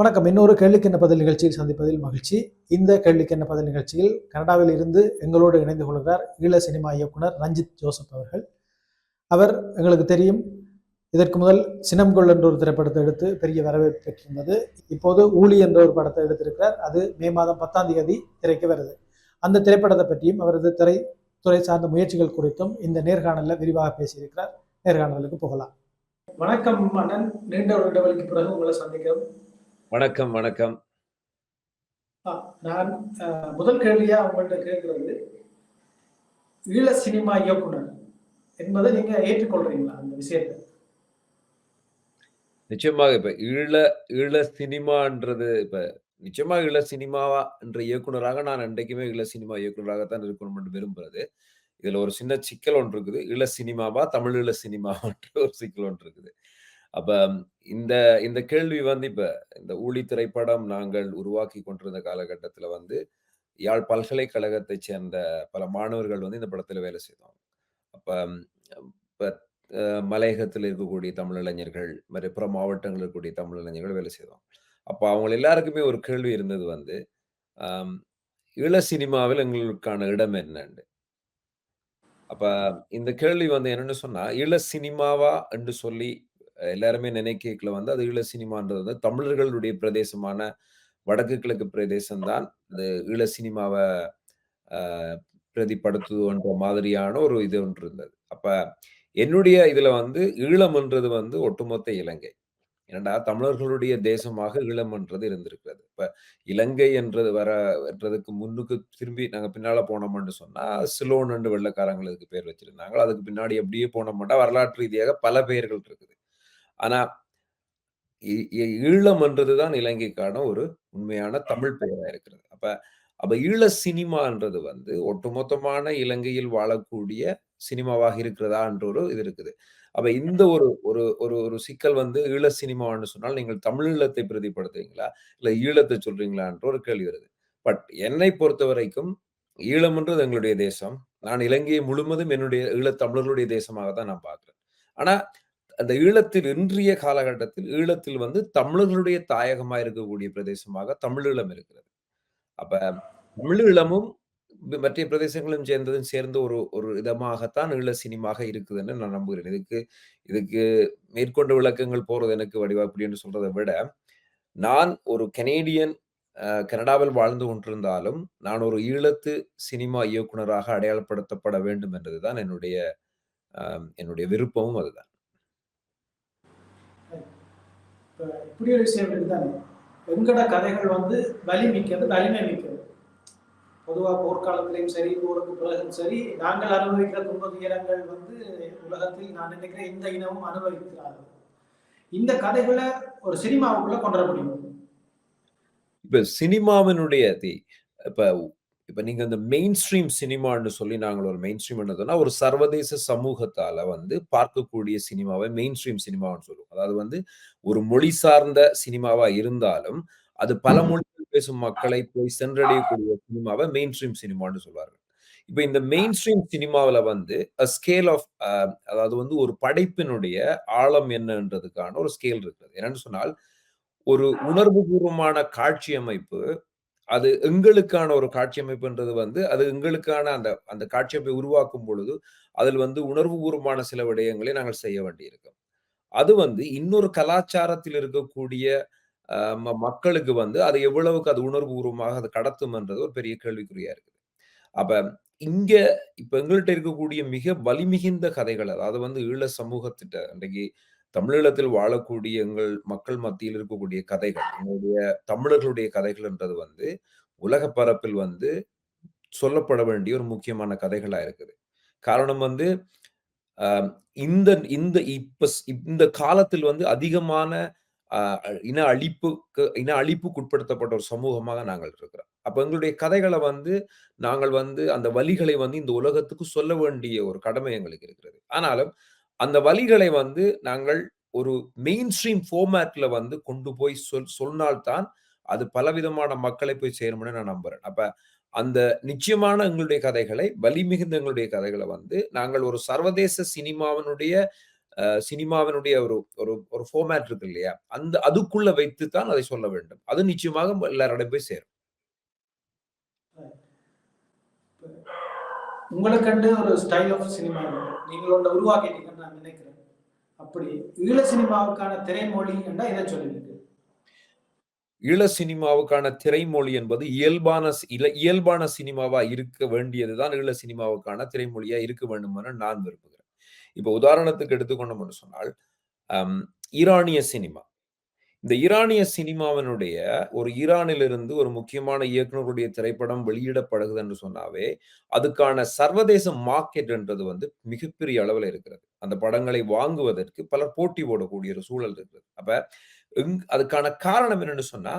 வணக்கம். இன்னொரு கேள்விக்கு என்ன பதில் நிகழ்ச்சியில் சந்திப்பதில் மகிழ்ச்சி. இந்த கேள்விக்கு என்ன பதில் நிகழ்ச்சியில் கனடாவில் இருந்து எங்களோடு இணைந்து கொள்கிறார் ஈழ சினிமா இயக்குனர் ரஞ்சித் ஜோசப் அவர்கள். அவர் எங்களுக்கு தெரியும், இதற்கு முதல் சினம்கொள் என்ற ஒரு திரைப்படத்தை எடுத்து பெரிய வரவேற்பு பெற்றிருந்தது. இப்போது ஊழி என்ற ஒரு படத்தை எடுத்திருக்கிறார். அது மே மாதம் 10ஆம் தேதி திரைக்கு வருது. அந்த திரைப்படத்தை பற்றியும் அவரது துறை சார்ந்த முயற்சிகள் குறித்தும் இந்த நேர்காணலில் விரிவாக பேசியிருக்கிறார். நேர்காணலுக்கு போகலாம். வணக்கம் அண்ணன், நீண்ட ஒரு இடைவெளிக்கு பிறகு உங்களை சந்திக்கிறோம். வணக்கம் வணக்கம். நான் முதல் கேள்வியா உங்கள்கிட்ட கேட்கிறது, ஈழ சினிமா இயக்குனர் என்பதை நீங்க ஏற்றுக்கொள்றீங்களா அந்த விஷயத்தை? நிச்சயமாக இப்ப ஈழ சினிமான்றது இப்ப நிச்சயமாக ஈழ சினிமாவா என்ற இயக்குனராக நான் என்றைக்குமே ஈழ சினிமா இயக்குனராகத்தான் இருக்கணும் என்று விரும்புறது. இதுல ஒரு சின்ன சிக்கல் ஒன்று இருக்குது. ஈழ சினிமாவா தமிழ் ஈழ சினிமாவான்ற ஒரு சிக்கல் ஒன்று இருக்குது. அப்ப இந்த இந்த கேள்வி வந்து இப்ப இந்த ஊழி திரைப்படம் நாங்கள் உருவாக்கி கொண்டிருந்த காலகட்டத்துல வந்து யாழ் பல்கலைக்கழகத்தைச் சேர்ந்த பல மாணவர்கள் வந்து இந்த படத்துல வேலை செய்தோம். அப்ப இப்ப மலையகத்தில் இருக்கக்கூடிய தமிழ் இளைஞர்கள், பிற மாவட்டங்களில் இருக்கக்கூடிய தமிழ் இளைஞர்கள் வேலை செய்தோம். அப்ப அவங்க எல்லாருக்குமே ஒரு கேள்வி இருந்தது வந்து, ஆம், ஈழ சினிமாவில் எங்களுக்கான இடம் என்னன்னு. அப்ப இந்த கேள்வி வந்து என்னன்னு சொன்னா, ஈழ சினிமாவா என்று சொல்லி எல்லாருமே நினைக்கல வந்து அது ஈழ சினிமான்றது வந்து தமிழர்களுடைய பிரதேசமான வடக்கு கிழக்கு பிரதேசம் தான் அது ஈழ சினிமாவ அ பிரதிபடுத்துதுன்ற மாதிரியான ஒரு இது ஒன்று இருந்தது. அப்ப என்னுடைய இதுல வந்து ஈழம்ன்றது வந்து ஒட்டுமொத்த இலங்கை. ஏனென்றா தமிழர்களுடைய தேசமாக ஈழம்ன்றது இருந்திருக்கிறது. இப்ப இலங்கை என்றதுக்கு முன்னுக்கு திரும்பி நாங்க பின்னால போனோம்னு சொன்னா, சிலோன் என்று வெள்ளைக்காரங்கள் அதுக்கு பேர் வச்சிருந்தாங்க. அதுக்கு பின்னாடி அப்படியே போனோம்னா வரலாற்று ரீதியாக பல பெயர்கள் இருக்குது. ஆனா ஈழம் என்றதுதான் இலங்கைக்கான ஒரு உண்மையான தமிழ் பெயரா இருக்கிறது. அப்ப அப்ப ஈழ சினிமான்றது வந்து ஒட்டுமொத்தமான இலங்கையில் வாழக்கூடிய சினிமாவாக இருக்கிறதா என்ற ஒரு இது இருக்குது. அப்ப இந்த ஒரு ஒரு ஒரு ஒரு சிக்கல் வந்து ஈழ சினிமான்னு சொன்னால் நீங்கள் தமிழீழத்தை பிரதிபடுத்துறீங்களா? இல்ல ஈழத்தை சொல்றீங்களா என்ற ஒரு கேள்வி வருது. பட் என்னை பொறுத்தவரைக்கும் ஈழம்ன்றது எங்களுடைய தேசம். நான் இலங்கையை முழுவதும் என்னுடைய ஈழத் தமிழர்களுடைய தேசமாக தான் நான் பார்க்கிறேன். ஆனா அந்த ஈழத்தில் இன்றைய காலகட்டத்தில் ஈழத்தில் வந்து தமிழர்களுடைய தாயகமா இருக்கக்கூடிய பிரதேசமாக தமிழீழம் இருக்கிறது. அப்ப தமிழீழமும் மற்ற பிரதேசங்களும் சேர்ந்து ஒரு ஒரு விதமாகத்தான் ஈழ சினிமாக இருக்குதுன்னு நான் நம்புகிறேன். இதுக்கு இதுக்கு மேற்கொண்ட விளக்கங்கள் போறது எனக்கு வடிவா அப்படின்னு சொல்றதை விட, நான் ஒரு கனேடியன் கனடாவில் வாழ்ந்து கொண்டிருந்தாலும், நான் ஒரு ஈழத்து சினிமா இயக்குனராக அடையாளப்படுத்தப்பட வேண்டும் என்றதுதான் என்னுடைய விருப்பமும் அதுதான். இப்படி ஒரு விஷயம் இருக்குதானே, எங்கட கதைகள் வந்து வலிமை மிக்கது. பொதுவாக போர்க்காலத்திலையும் சரி, போருக்கு பிறகும் சரி, நாங்கள் அனுபவிக்கிற துன்ப துயரங்கள் வந்து உலகத்தில் நான் நினைக்கிறேன் எந்த இனமும் அனுபவிக்கிறார்கள். இந்த கதைகளை ஒரு சினிமாவுக்குள்ள கொண்டு வர முடியும். இப்ப சினிமாவினுடைய இப்ப இப்ப நீங்க இந்த மெயின் ஸ்ட்ரீம் சினிமான்னு சொல்லி நாங்கள் ஒரு மெயின் ஸ்ட்ரீம் என்னதுன்னா ஒரு சர்வதேச சமூகத்தால வந்து பார்க்கக்கூடிய சினிமாவை மெயின் ஸ்ட்ரீம் சினிமான்னு சொல்லுவோம். அதாவது வந்து ஒரு மொழி சார்ந்த சினிமாவா இருந்தாலும் அது பல மொழிகள் பேசும் மக்களை போய் சென்றடையக்கூடிய சினிமாவை மெயின் ஸ்ட்ரீம் சினிமான்னு சொல்வார்கள். இப்ப இந்த மெயின் ஸ்ட்ரீம் சினிமாவில வந்து ஸ்கேல் ஆஃப் அதாவது வந்து ஒரு படைப்பினுடைய ஆழம் என்னன்றதுக்கான ஒரு ஸ்கேல் இருக்குது. என்னன்னு சொன்னால் ஒரு உணர்வுபூர்வமான காட்சி அமைப்பு அது எங்களுக்கான ஒரு காட்சி அமைப்புன்றது வந்து அது எங்களுக்கான அந்த அந்த காட்சி அமைப்பை உருவாக்கும் பொழுது அதில் வந்து உணர்வுபூர்வமான சில விடயங்களை நாங்கள் செய்ய வேண்டியிருக்கும். அது வந்து இன்னொரு கலாச்சாரத்தில் இருக்கக்கூடிய மக்களுக்கு வந்து அது எவ்வளவுக்கு அது உணர்வுபூர்வமாக அது கடத்தும்ன்றது ஒரு பெரிய கேள்விக்குறியா இருக்குது. அப்ப இங்க இப்ப எங்கள்ட்ட இருக்கக்கூடிய மிக வலிமிகுந்த கதைகள், அதாவது வந்து ஈழ சமூகத்திட்ட இன்றைக்கு தமிழீழத்தில் வாழக்கூடிய எங்கள் மக்கள் மத்தியில் இருக்கக்கூடிய கதைகள், எங்களுடைய தமிழர்களுடைய கதைகள்ன்றது வந்து உலக பரப்பில் வந்து சொல்லப்பட வேண்டிய ஒரு முக்கியமான கதைகளா இருக்குது. காரணம் வந்து அ இந்த இந்த இந்த காலத்தில் வந்து அதிகமான அ இன அழிப்புக்குட்படுத்தப்பட்ட ஒரு சமூகமாக நாங்கள் இருக்கிறோம். அப்ப எங்களுடைய கதைகள வந்து நாங்கள் வந்து அந்த வலிகளை வந்து இந்த உலகத்துக்கு சொல்ல வேண்டிய ஒரு கடமை எங்களுக்கு இருக்கிறது. ஆனாலும் அந்த வலிகளை வந்து நாங்கள் ஒரு மெயின் ஸ்ட்ரீம் ஃபார்மேட்ல வந்து கொண்டு போய் சொன்னால் தான் அது பலவிதமான மக்களை போய் சேரும்னு நான் நம்புறேன். அப்ப அந்த நிச்சயமான எங்களுடைய கதைகளை, வலிமிகுந்த எங்களுடைய கதைகள வந்து நாங்கள் ஒரு சர்வதேச சினிமாவினுடைய சினிமாவினுடைய ஒரு ஒரு ஒரு ஃபார்மேட் இருக்கு இல்லையா? அதுக்குள்ள வைத்து தான் அதை சொல்ல வேண்டும். அது நிச்சயமாக எல்லாரிடம் போய் சேரும். உங்களுக்கண்டு ஒரு ஸ்டைல் ஆஃப் சினிமா நீங்கள் ஒன்றை உருவாக்கிட்டீங்கன்னு நான் நினைக்கிறேன். அப்படி ஈழ சினிமாவுக்கான திரைமொழி என்றா இதை சொல்லுவீங்க? ஈழ சினிமாவுக்கான திரைமொழி என்பது இயல்பான சினிமாவா இருக்க வேண்டியதுதான் ஈழ சினிமாவுக்கான திரைமொழியா இருக்க வேண்டும் என நான் விரும்புகிறேன். இப்ப உதாரணத்துக்கு எடுத்துக்கொண்டோம் என்று சொன்னால், ஈரானிய சினிமா. இந்த ஈரானிய சினிமாவினுடைய ஒரு ஈரானிலிருந்து ஒரு முக்கியமான இயக்குனருடைய திரைப்படம் வெளியிடப்படுகிறது என்று சொன்னாவே, அதுக்கான சர்வதேச மார்க்கெட் என்றது வந்து மிகப்பெரிய அளவில் இருக்கிறது. அந்த படங்களை வாங்குவதற்கு பலர் போட்டி போடக்கூடிய ஒரு சூழல் இருக்கிறது. அப்ப அதுக்கான காரணம் என்னன்னு சொன்னா,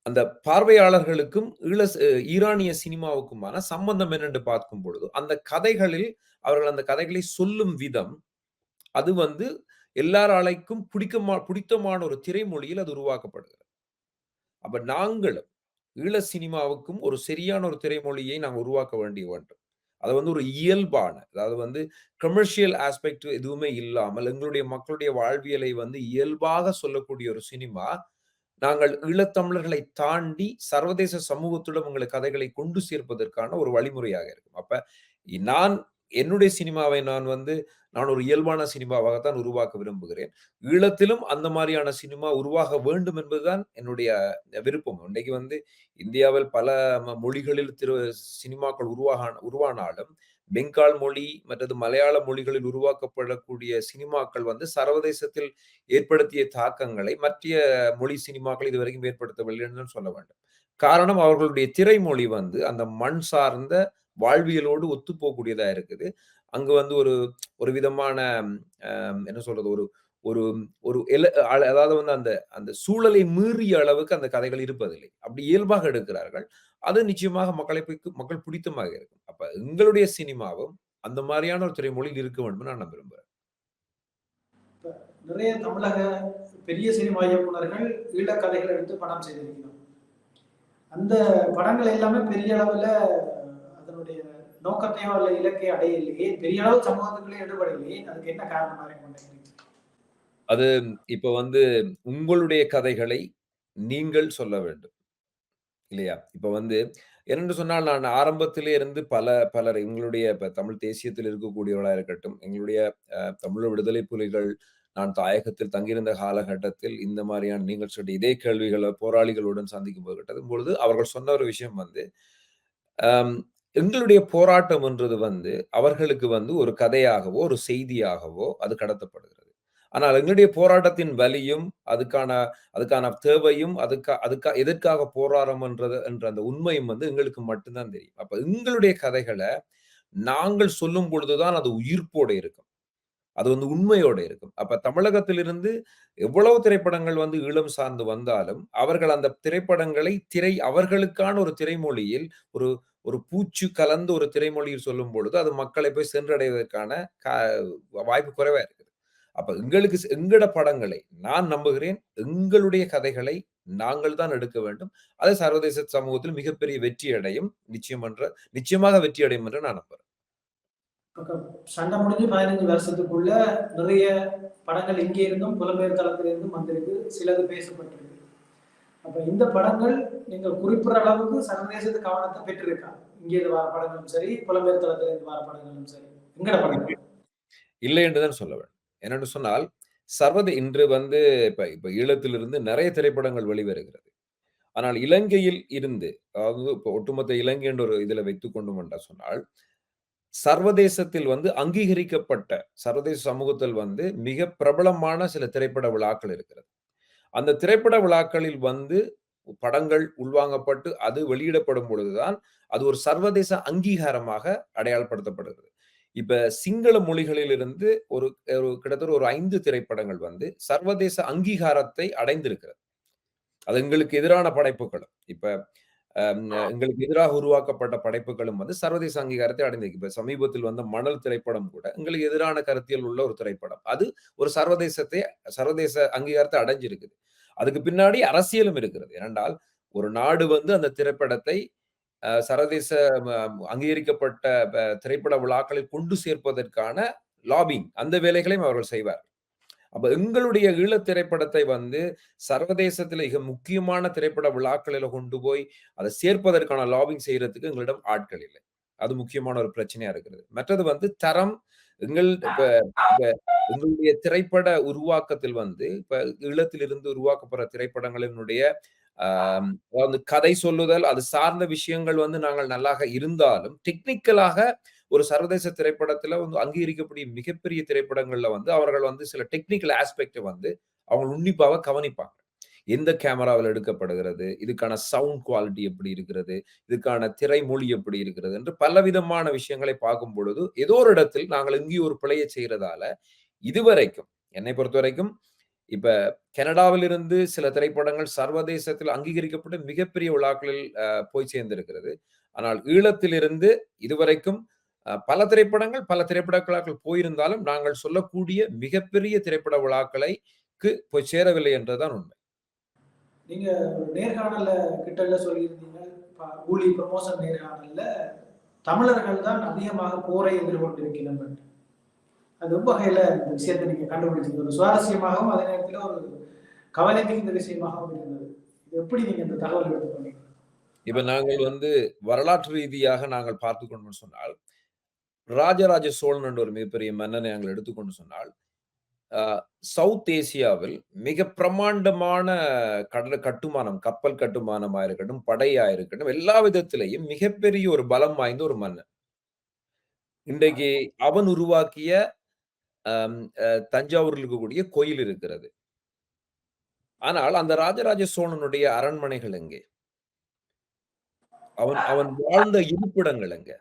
அந்த பார்வையாளர்களுக்கும் ஈரானிய சினிமாவுக்குமான சம்பந்தம் என்னென்று பார்க்கும் பொழுது, அந்த கதைகளில் அவர்கள் அந்த கதைகளை சொல்லும் விதம், அது வந்து எல்லாராலைக்கும் பிடித்தமான ஒரு திரைமொழியில் அது உருவாக்கப்படுகிறது. அப்ப நாங்களும் ஈழ சினிமாவுக்கும் ஒரு சரியான ஒரு திரைமொழியை நாங்கள் உருவாக்க வேண்டும். அது வந்து ஒரு இயல்பான, அதாவது வந்து கமர்ஷியல் ஆஸ்பெக்ட் எதுவுமே இல்லாமல் எங்களுடைய மக்களுடைய வாழ்வியலை வந்து இயல்பாக சொல்லக்கூடிய ஒரு சினிமா, நாங்கள் ஈழத்தமிழர்களை தாண்டி சர்வதேச சமூகத்துடன் உங்களை கதைகளை கொண்டு சேர்ப்பதற்கான ஒரு வழிமுறையாக இருக்கும். அப்ப நான் என்னுடைய சினிமாவை நான் ஒரு இயல்பான சினிமாவாகத்தான் உருவாக்க விரும்புகிறேன். ஈழத்திலும் அந்த மாதிரியான சினிமா உருவாக வேண்டும் என்பதுதான் என்னுடைய விருப்பம். இன்னைக்கு வந்து இந்தியாவில் பல மொழிகளில் சினிமாக்கள் உருவானாலும் பெங்கால் மொழி மற்றது மலையாள மொழிகளில் உருவாக்கப்படக்கூடிய சினிமாக்கள் வந்து சர்வதேசத்தில் ஏற்படுத்திய தாக்கங்களை மற்ற மொழி சினிமாக்கள் இதுவரைக்கும் ஏற்படுத்தவில்லை என்று சொல்ல வேண்டும். காரணம், அவர்களுடைய திரைமொழி வந்து அந்த மண் சார்ந்த வாழ்வியலோடு ஒத்துப்போகக்கூடியதா இருக்குது. அங்க வந்து ஒரு ஒரு விதமான என்ன சொல்றது, ஒரு ஒரு ஒரு அதாவது வந்து அந்த அந்த சூழலை மீறிய அளவுக்கு அந்த கதைகள் இருப்பதில்லை. அப்படி இயல்பாக எடுக்கிறார்கள். அது நிச்சயமாக மக்கள் பிடித்தமாக இருக்கும். அப்ப எங்களுடைய சினிமாவும் அந்த மாதிரியான ஒரு திரைமொழியில் இருக்க வேண்டும் நான் விரும்புறேன். நிறைய தமிழக பெரிய சினிமா இயக்குனர்கள் ஈழ கதைகளை எடுத்து படம் செய்திருக்கிறோம். அந்த படங்கள் எல்லாமே பெரிய அளவுல அதனுடைய நோக்கத்தையோ அல்ல இலக்கை அடையலையே, பெரிய அளவு சமூகத்துக்குள்ளே ஈடுபடலையே. அதுக்கு என்ன காரணமா இருக்கும்? அது இப்ப வந்து உங்களுடைய கதைகளை நீங்கள் சொல்ல வேண்டும் இல்லையா? இப்ப வந்து என்னென்று சொன்னால், நான் ஆரம்பத்திலே இருந்து பலர் எங்களுடைய இப்ப தமிழ் தேசியத்தில் இருக்கக்கூடியவர்களா இருக்கட்டும், எங்களுடைய தமிழ் விடுதலை புலிகள் நான் தாயகத்தில் தங்கியிருந்த காலகட்டத்தில் இந்த மாதிரியான நீங்கள் சொன்ன இதே கேள்விகளை போராளிகளுடன் சந்திக்கும் பொழுது அவர்கள் சொன்ன ஒரு விஷயம் வந்து, எங்களுடைய போராட்டம் என்றது வந்து அவர்களுக்கு வந்து ஒரு கதையாகவோ, ஒரு செய்தியாகவோ அது கடத்தப்படுகிறது. ஆனால் எங்களுடைய போராட்டத்தின் வலியும், அதுக்கான தேவையும், எதற்காக போராடுறோம் என்ற அந்த உண்மையும் வந்து எங்களுக்கு மட்டும் தான் தெரியும். அப்ப எங்களுடைய கதைகளை நாங்கள் சொல்லும் பொழுதுதான் அது உயிர்ப்போட இருக்கும். அது வந்து உண்மையோட இருக்கும். அப்ப தமிழகத்திலிருந்து எவ்வளவு திரைப்படங்கள் வந்து ஈழம் சார்ந்து வந்தாலும், அவர்கள் அந்த திரைப்படங்களை அவர்களுக்கான ஒரு திரைமொழியில் ஒரு ஒரு பூச்சு கலந்து ஒரு திரைமொழியில் சொல்லும் பொழுது, அது மக்களை போய் சென்றடைவதற்கான வாய்ப்பு குறைவா இருக்குது. அப்ப எங்கட படங்களை நான் நம்புகிறேன், எங்களுடைய கதைகளை நாங்கள் தான் எடுக்க வேண்டும். அது சர்வதேச சமூகத்தில் மிகப்பெரிய வெற்றி அடையும். நிச்சயமாக வெற்றி அடையும் என்று நான் நம்புறேன். சண்டை முடிஞ்சு 15 வருஷத்துக்குள்ள நிறைய படங்கள் இங்கே இருந்தும் புலம்பெயர் தளத்துல இருந்தும் வந்திருக்கு. சிலது பேசப்பட்டிருக்கு. அப்ப இந்த படங்கள் நீங்கள் குறிப்பிட அளவுக்கு சர்வதேச கவனத்தை பெற்றிருக்கா? இங்கே வர படங்களும் சரி, புலம்பெயர் தளத்துல இருந்து வர படங்களும் சரி, எங்கட படங்கள் இல்லை என்றுதான் சொல்ல வேண்டும். என்னென்று சொன்னால், இன்று வந்து இப்ப ஈழத்திலிருந்து நிறைய திரைப்படங்கள் வெளிவருகிறது. ஆனால் இலங்கையில் இருந்து, அதாவது இப்ப ஒட்டுமொத்த இலங்கை என்ற ஒரு இதுல வைத்துக் கொண்டோம் என்று சொன்னால், சர்வதேசத்தில் வந்து அங்கீகரிக்கப்பட்ட சர்வதேச சமூகத்தில் வந்து மிக பிரபலமான சில திரைப்பட விழாக்கள் இருக்கிறது. அந்த திரைப்பட விழாக்களில் வந்து படங்கள் உள்வாங்கப்பட்டு அது வெளியிடப்படும் பொழுதுதான் அது ஒரு சர்வதேச அங்கீகாரமாக அடையாளப்படுத்தப்படுகிறது. இப்ப சிங்கள மொழிகளில் இருந்து ஒரு கிட்டத்தட்ட ஒரு 5 திரைப்படங்கள் வந்து சர்வதேச அங்கீகாரத்தை அடைந்திருக்கிறது. அது எங்களுக்கு எதிரான படைப்புகளும். இப்ப எங்களுக்கு எதிராக உருவாக்கப்பட்ட படைப்புகளும் வந்து சர்வதேச அங்கீகாரத்தை அடைந்திருக்கு. இப்ப சமீபத்தில் வந்த மணல் திரைப்படம் கூட எங்களுக்கு எதிரான கருத்தியல் உள்ள ஒரு திரைப்படம். அது ஒரு சர்வதேச அங்கீகாரத்தை அடைஞ்சிருக்குது. அதுக்கு பின்னாடி அரசியலும் இருக்கிறது. ஏனென்றால் ஒரு நாடு வந்து அந்த திரைப்படத்தை சர்வதேச அங்கீகரிக்கப்பட்ட திரைப்பட விழாக்களில் கொண்டு சேர்ப்பதற்கான லாபிங் அந்த வேலைகளையும் அவர்கள் செய்வார். அப்ப எங்களுடைய ஈழத் திரைப்படத்தை வந்து சர்வதேசத்துல மிக முக்கியமான திரைப்பட விழாக்களில கொண்டு போய் அதை சேர்ப்பதற்கான லாபிங் செய்யறதுக்கு எங்களிடம் ஆட்கள் இல்லை. அது முக்கியமான ஒரு பிரச்சனையா இருக்கிறது. மற்றது வந்து தரம். இப்ப இப்ப எங்களுடைய திரைப்பட உருவாக்கத்தில் வந்து இப்ப ஈழத்திலிருந்து உருவாக்கப்படுற திரைப்படங்களினுடைய அதாவது கதை சொல்லுதல், அது சார்ந்த விஷயங்கள் வந்து நாங்கள் நல்லாக இருந்தாலும், டெக்னிக்கலாக ஒரு சர்வதேச திரைப்படத்துல வந்து அங்கீகரிக்கக்கூடிய மிகப்பெரிய திரைப்படங்கள்ல வந்து அவர்கள் வந்து சில டெக்னிக்கல் ஆஸ்பெக்ட வந்து அவங்க உன்னிப்பாக கவனிப்பாங்க. எந்த கேமராவில் எடுக்கப்படுகிறது, இதுக்கான சவுண்ட் குவாலிட்டி எப்படி இருக்கிறது, இதுக்கான திரைமொழி எப்படி இருக்கிறது என்று பலவிதமான விஷயங்களை பார்க்கும் பொழுது, ஏதோ ஒரு இடத்தில் நாங்கள் எங்கேயோ ஒரு பிழையை செய்யறதால, இதுவரைக்கும் என்னை பொறுத்தவரைக்கும் இப்ப கனடாவிலிருந்து சில திரைப்படங்கள் சர்வதேசத்தில் அங்கீகரிக்கப்பட்ட மிகப்பெரிய விழாக்களில் போய் சேர்ந்திருக்கிறது. ஆனால் ஈழத்திலிருந்து இதுவரைக்கும் பல திரைப்படங்கள், பல திரைப்பட விழாக்கள் போயிருந்தாலும், நாங்கள் சொல்லக்கூடிய மிகப்பெரிய திரைப்பட விழாக்களுக்கு போய் சேரவில்லை என்றுதான் உண்மை. நீங்க ஒரு நேர்காணல்ல கிட்டல சொல்லியிருந்தீங்க, ஊழி ப்ரமோஷன் நேர்காணல்ல தமிழர்கள் தான் அதிகமாக போரை எதிர்கொண்டிருக்கிறோம். அது ரொம்ப வகையில இந்த விஷயத்தை நீங்க கண்டுபிடிச்சது ஒரு சுவாரஸ்யமாகவும் அதே நேரத்தில் ஒரு கவலை மிகுந்த விஷயமாகவும் இருந்தது. இது எப்படி நீங்க இந்த தகவல் எடுத்துக்கொண்டீங்க? இப்ப நாங்கள் வந்து வரலாற்று ரீதியாக நாங்கள் பார்த்துக் கொண்டோம்னு சொன்னால், ராஜராஜ சோழன் என்ற ஒரு மிகப்பெரிய மன்னனை நாங்கள் எடுத்துக்கொண்டு சொன்னால், சவுத் ஏசியாவில் மிக பிரமாண்டமான கடல் கட்டுமானம், கப்பல் கட்டுமானமா இருக்கட்டும், படையா இருக்கட்டும், எல்லா விதத்திலேயும் மிகப்பெரிய ஒரு பலம் வாய்ந்த ஒரு மன்னன். இன்றைக்கு அவன் உருவாக்கிய தஞ்சாவூரில் இருக்கக்கூடிய கோயில் இருக்கிறது. ஆனால் அந்த ராஜராஜ சோழனுடைய அரண்மனைகள் எங்கே? அவன் அவன் வாழ்ந்த இருப்பிடங்கள் எங்க?